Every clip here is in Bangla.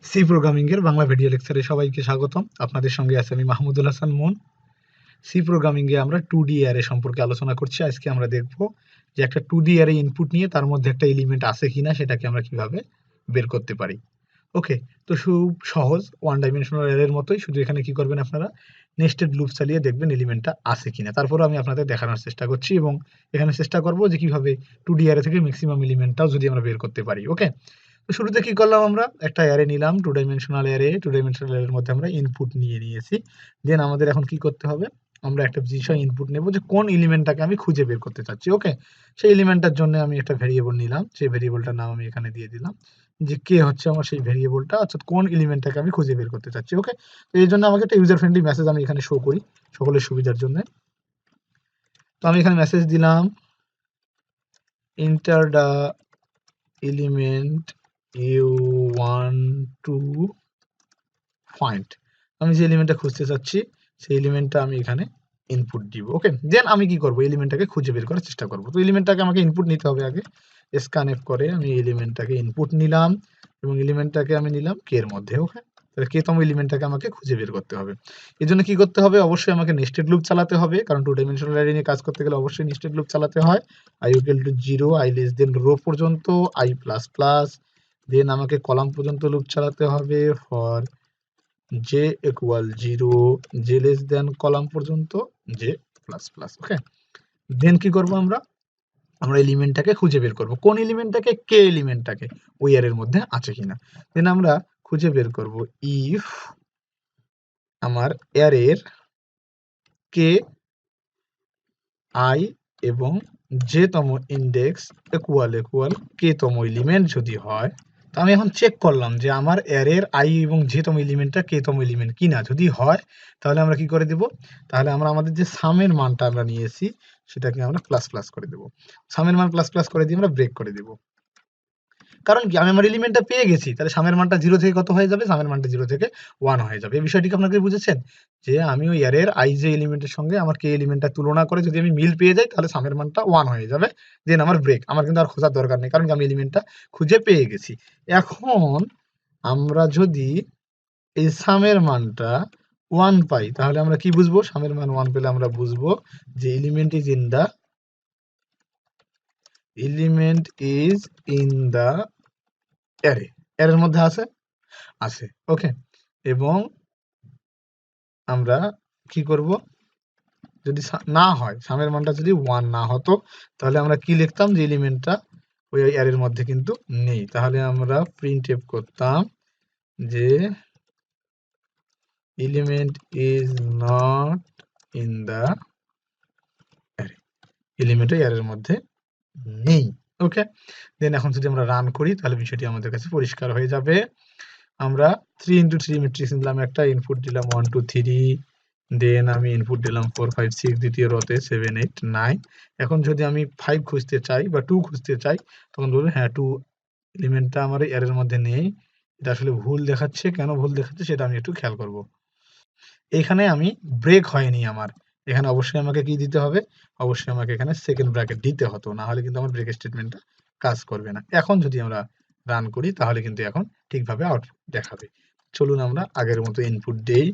সি প্রোগ্রামিং এর বাংলা ভিডিও লেকচারে সবাইকে স্বাগতম। আপনাদের সঙ্গে আছে আমি মাহমুদুল হাসান মন। সি প্রোগ্রামিং এ আমরা 2D অ্যারে সম্পর্কে আলোচনা করছি। আজকে আমরা দেখব যে একটা 2D অ্যারে ইনপুট নিয়ে তার মধ্যে একটা এলিমেন্ট আছে কিনা সেটাকে আমরা কিভাবে বের করতে পারি। ওকে, তো খুব সহজ, ওয়ান ডাইমেনশনাল অ্যারের মতোই, শুধু এখানে কি করবেন আপনারা নেস্টেড লুপ চালিয়ে দেখবেন এলিমেন্টটা আছে কিনা। তারপরে আমি আপনাদের দেখানোর চেষ্টা করছি এবং এখানে চেষ্টা করব যে কিভাবে 2D অ্যারে থেকে ম্যাক্সিমাম এলিমেন্টটাও যদি আমরা বের করতে পারি। ওকে, তো শুরুতে কি করলাম, আমরা একটা অ্যারে নিলাম, টু ডাইমেনশনাল অ্যারের মধ্যে আমরা ইনপুট নিয়ে নিয়েছি। দেন আমাদের এখন কি করতে হবে, আমরা একটা বিষয় ইনপুট নেব যে কোন এলিমেন্টটাকে আমি খুঁজে বের করতে চাচ্ছি। ওকে, সেই এলিমেন্টটার জন্য আমি একটা ভেরিয়েবল নিলাম, সেই ভেরিয়েবলটার নাম আমি এখানে দিয়ে দিলাম যে কে হচ্ছে আমার সেই ভেরিয়েবলটা, অর্থাৎ কোন এলিমেন্টটাকে আমি খুঁজে বের করতে চাচ্ছি। ওকে, তো এই জন্য আমাকে একটা ইউজার ফ্রেন্ডলি মেসেজ আমি এখানে শো করি সকলের সুবিধার জন্য। তো আমি এখানে মেসেজ দিলাম enter the element you want to find. আমি যে এলিমেন্টটা খুঁজতে চাচ্ছি সেই এলিমেন্টটা আমি এখানে ইনপুট দিব। ওকে, দেন আমি কি করব, এলিমেন্টটাকে খুঁজে বের করার চেষ্টা করব। তো এলিমেন্টটাকে আমাকে ইনপুট নিতে হবে আগে। স্ক্যানএফ করে আমি এলিমেন্টটাকে ইনপুট নিলাম এবং এলিমেন্টটাকে আমি নিলাম কে এর মধ্যে। ওকে, তাহলে কে তম এলিমেন্টটাকে আমাকে খুঁজে বের করতে হবে। এর জন্য কি করতে হবে, অবশ্যই আমাকে নেস্টেড লুপ চালাতে হবে, কারণ টু ডাইমেনশনাল অ্যারে নিয়ে কাজ করতে গেলে অবশ্যই নেস্টেড লুপ চালাতে হয়। i equal to 0, i less than row পর্যন্ত, i প্লাস প্লাস, দেন আমাকে কলাম পর্যন্ত লুপ চালাতে হবে for j equal 0, j less than column পর্যন্ত, j plus plus. Okay, then কি করব, আমরা এলিমেন্টটাকে খুঁজে বের করব, কোন এলিমেন্টটাকে, কে এলিমেন্টটাকে ওই অ্যারের মধ্যে আছে কিনা। দেন আমরা খুঁজে বের করব ইফ আমার অ্যারের কে আই এবং জে তম ইন্ডেক্স ইকুয়াল কে তম এলিমেন্ট যদি হয়, তো আমি এখন চেক করলাম যে আমার অ্যারের আই এবং জে তম এলিমেন্টটা কে তম এলিমেন্ট কিনা। যদি হয় তাহলে আমরা কি করে দেব, তাহলে আমরা আমাদের যে সামের মানটা আমরা নিয়েছি সেটাকে আমরা প্লাস প্লাস করে দেব। সামের মান প্লাস প্লাস করে দিয়ে আমরা ব্রেক করে দেব। কারণ কি, আমি আমার এলিমেন্টটা পেয়ে গেছি, তাহলে সামের মানটা 0 থেকে কত হয়ে যাবে, সামের মানটা 0 থেকে 1 হয়ে যাবে। এই বিষয়টিকে আপনাকে বুঝেছেন যে আমি ওই অ্যারের আই যে এলিমেন্টের সঙ্গে আমার কে এলিমেন্টটা তুলনা করে যদি আমি মিল পেয়ে যাই তাহলে সামের মানটা 1 হয়ে যাবে। দেন আমার ব্রেক, আমার কিন্তু আর খোঁজার দরকার নেই, কারণ আমি এলিমেন্টটা খুঁজে পেয়ে গেছি। এখন আমরা যদি এই সামের মানটা 1 পাই তাহলে আমরা কি বুঝবো, সামের মান 1 পেলে আমরা বুঝবো যে element is in the array, অ্যারের মধ্যে আছে। ওকে, এবং আমরা কি করব, যদি না হয়, সামের মানটা যদি 1 না হতো তাহলে আমরা কি লিখতাম, যে এলিমেন্টটা ওই অ্যারের মধ্যে কিন্তু নেই। তাহলে আমরা প্রিন্টএফ করতাম যে element is not in the array, element ওই অ্যারের মধ্যে নেই। ওকে, দেন এখন যদি আমরা রান করি তাহলে বিষয়টি আমাদের কাছে পরিষ্কার হয়ে যাবে। আমরা 3x3 ম্যাট্রিক্স নিলাম, একটা ইনপুট দিলাম 1 2 3, দেন আমি ইনপুট দিলাম 4 5 6, দ্বিতীয় রোতে 7 8 9। এখন যদি আমি 5 খুঁজতে চাই বা 2 খুঁজতে চাই তখন বলবে হ্যাঁ 2 এলিমেন্টটা আমার এর মধ্যে নেই। এটা আসলে ভুল দেখাচ্ছে, কেন ভুল দেখাচ্ছে সেটা আমি একটু খেয়াল করব। এখানে আমি ব্রেক হয়নি আমার, এখানে অবশ্যই আমাকে কি দিতে হবে, অবশ্যই আমাকে এখানে সেকেন্ড ব্র্যাকেট দিতে হতো, না হলে কিন্তু আমার ব্রেক স্টেটমেন্টটা কাজ করবে না। এখন যদি আমরা রান করি তাহলে কিন্তু এখন ঠিকভাবে আউটপুট দেখাবে। চলুন আমরা আগের মতো ইনপুট দেই,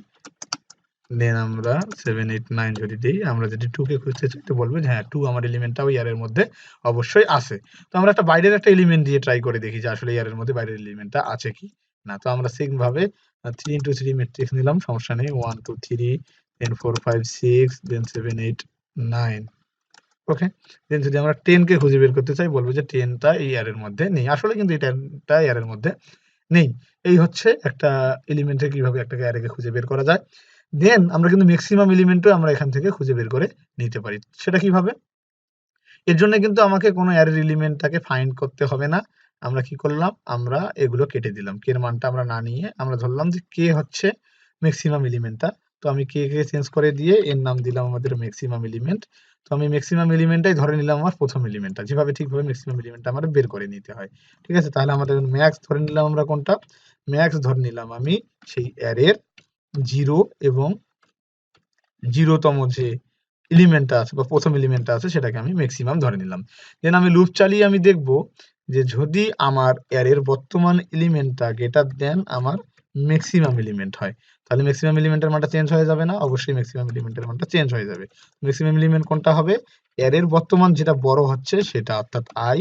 দেন আমরা 7 8 9 যদি দেই, আমরা যদি 2 কে খুঁজতে চাই তো বলবে যে হ্যাঁ 2 আমার এলিমেন্টটা ওই এর মধ্যে অবশ্যই আছে। তো আমরা একটা বাইরের একটা এলিমেন্ট দিয়ে ট্রাই করে দেখি যে আসলে এর মধ্যে বাইরের এলিমেন্টটা আছে কি না। তো আমরা সেম ভাবে 3x3 ম্যাট্রিক্স নিলাম, সমস্যা নেই, 1 2 3, দেন 4 5 6, দেন 7 8 9। ওকে, দেন যদি আমরা 10 কে খুঁজে বের করতে চাই বলবো যে 10 টা এই এর মধ্যে নেই, আসলে কিন্তু এই 10 টা এর মধ্যে নেই। এই হচ্ছে একটা এলিমেন্টের কিভাবে একটা অ্যারেকে খুঁজে বের করা যায়। দেন আমরা কিন্তু ম্যাক্সিমাম এলিমেন্টও আমরা এখান থেকে খুঁজে বের করে নিতে পারি। সেটা কিভাবে, এর জন্য কিন্তু আমাকে কোনো অ্যারের এলিমেন্টটাকে ফাইন্ড করতে হবে না। আমরা কি করলাম, আমরা এগুলো কেটে দিলাম, কে এর মানটা আমরা না নিয়ে আমরা ধরলাম যে কে হচ্ছে ম্যাক্সিমাম এলিমেন্টটা। তো আমি কে কে চেঞ্জ করে দিয়ে এর নাম দিলাম আমাদের ম্যাক্সিমাম এলিমেন্ট। তো আমি ম্যাক্সিমাম এলিমেন্টটাই ধরে নিলাম আমার প্রথম এলিমেন্টটা, যেভাবে ঠিকভাবে ম্যাক্সিমাম এলিমেন্টটা আমাদের বের করে নিতে হয়। ঠিক আছে, তাহলে আমাদের ম্যাক্স ধরে নিলাম, আমরা কোনটা ম্যাক্স ধরে নিলাম, আমি সেই অ্যারের 0 এবং 0 তম যে এলিমেন্টটা আছে বা প্রথম এলিমেন্টটা আছে সেটাকে আমি ম্যাক্সিমাম ধরে নিলাম। দেন আমি লুপ চালিয়ে আমি দেখব যে যদি আমার অ্যারের বর্তমান এলিমেন্টটা গ্রেটার দেন আমার ম্যাক্সিমাম এলিমেন্ট হয়, তাহলে ম্যাক্সিমাম এলিমেন্টের মানটা চেঞ্জ হয়ে যাবে না? অবশ্যই ম্যাক্সিমাম এলিমেন্টের মানটা চেঞ্জ হয়ে যাবে। ম্যাক্সিমাম এলিমেন্ট কোনটা হবে? অ্যারের বর্তমান যেটা বড় হচ্ছে সেটা, অর্থাৎ i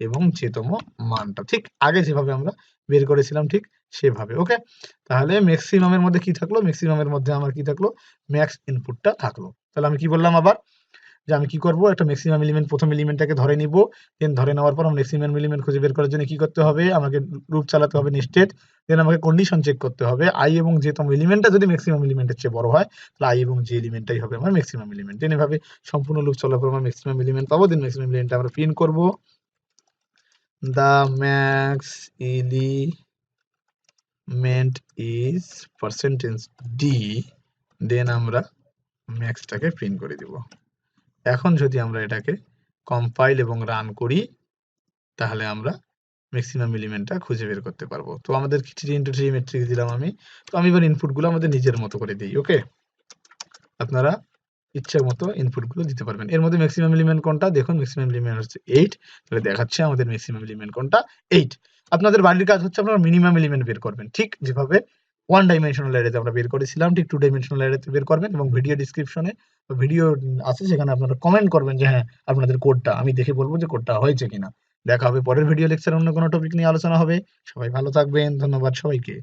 এবং যেতম মানটা, ঠিক আগে যেভাবে আমরা বের করেছিলাম ঠিক সেভাবে। ওকে, তাহলে ম্যাক্সিমামের মধ্যে কি থাকলো? ম্যাক্সিমামের মধ্যে আমার কি থাকলো? ম্যাক্স ইনপুটটা থাকলো। তাহলে আমি কি বললাম আবার, যে আমি কি করব, একটা ম্যাক্সিমাম এলিমেন্ট, প্রথম এলিমেন্টটাকে ধরে নিব, দেন ধরে নেওয়ার পর আমার ম্যাক্সিমাম এলিমেন্ট খুঁজে বের করার জন্য কি করতে হবে? আমাকে লুপ চালাতে হবে নেস্টেড, দেন আমাকে কন্ডিশন চেক করতে হবে i এবং j তম এলিমেন্টটা যদি ম্যাক্সিমাম এলিমেন্টের চেয়ে বড় হয়, তাহলে i এবং j এলিমেন্টটাই হবে আমার ম্যাক্সিমাম এলিমেন্ট। দেন এভাবে সম্পূর্ণ লুপ চলার পর আমরা ম্যাক্সিমাম এলিমেন্ট পাবো, দেন ম্যাক্সিমাম এলিমেন্টটা আমরা প্রিন্ট করব, the max element is percentage d, দেন আমরা ম্যাক্সটাকে প্রিন্ট করে দিব। এখন যদি আমরা এটাকে কম্পাইল এবং রান করি, তাহলে আমরা ম্যাক্সিমাম এলিমেন্টটা খুঁজে বের করতে পারবো। তো আমাদের 3x3 ম্যাট্রিক্স দিলাম আমি। তো আমি এবার ইনপুটগুলো আমাদের নিজের মতো করে দিই। ওকে, আপনারা ইচ্ছা মতো ইনপুটগুলো দিতে পারবেন। এর মধ্যে ম্যাক্সিমাম এলিমেন্ট কোনটা? দেখুন ম্যাক্সিমাম এলিমেন্ট হচ্ছে 8, তাহলে দেখাচ্ছে আমাদের ম্যাক্সিমাম এলিমেন্ট কোনটা? 8। আপনাদের বাড়ির কাজ হচ্ছে আপনারা মিনিমাম এলিমেন্ট বের করবেন, ঠিক যেভাবে ওয়ান ডাইমেনশনাল অ্যারেতে আমরা বের করেছিলাম, ঠিক টু ডাইমেনশনাল অ্যারেতে বের করবেন। এবং ভিডিও ডেসক্রিপশনে ভিডিও আছে, সেখানে আপনারা কমেন্ট করবেন যে হ্যাঁ আপনাদের কোডটা, আমি দেখে বলবো যে কোডটা হয়েছে কিনা। দেখা হবে পরের ভিডিও লেকচারে, অন্য কোনো টপিক নিয়ে আলোচনা হবে। সবাই ভালো থাকবেন, ধন্যবাদ সবাইকে।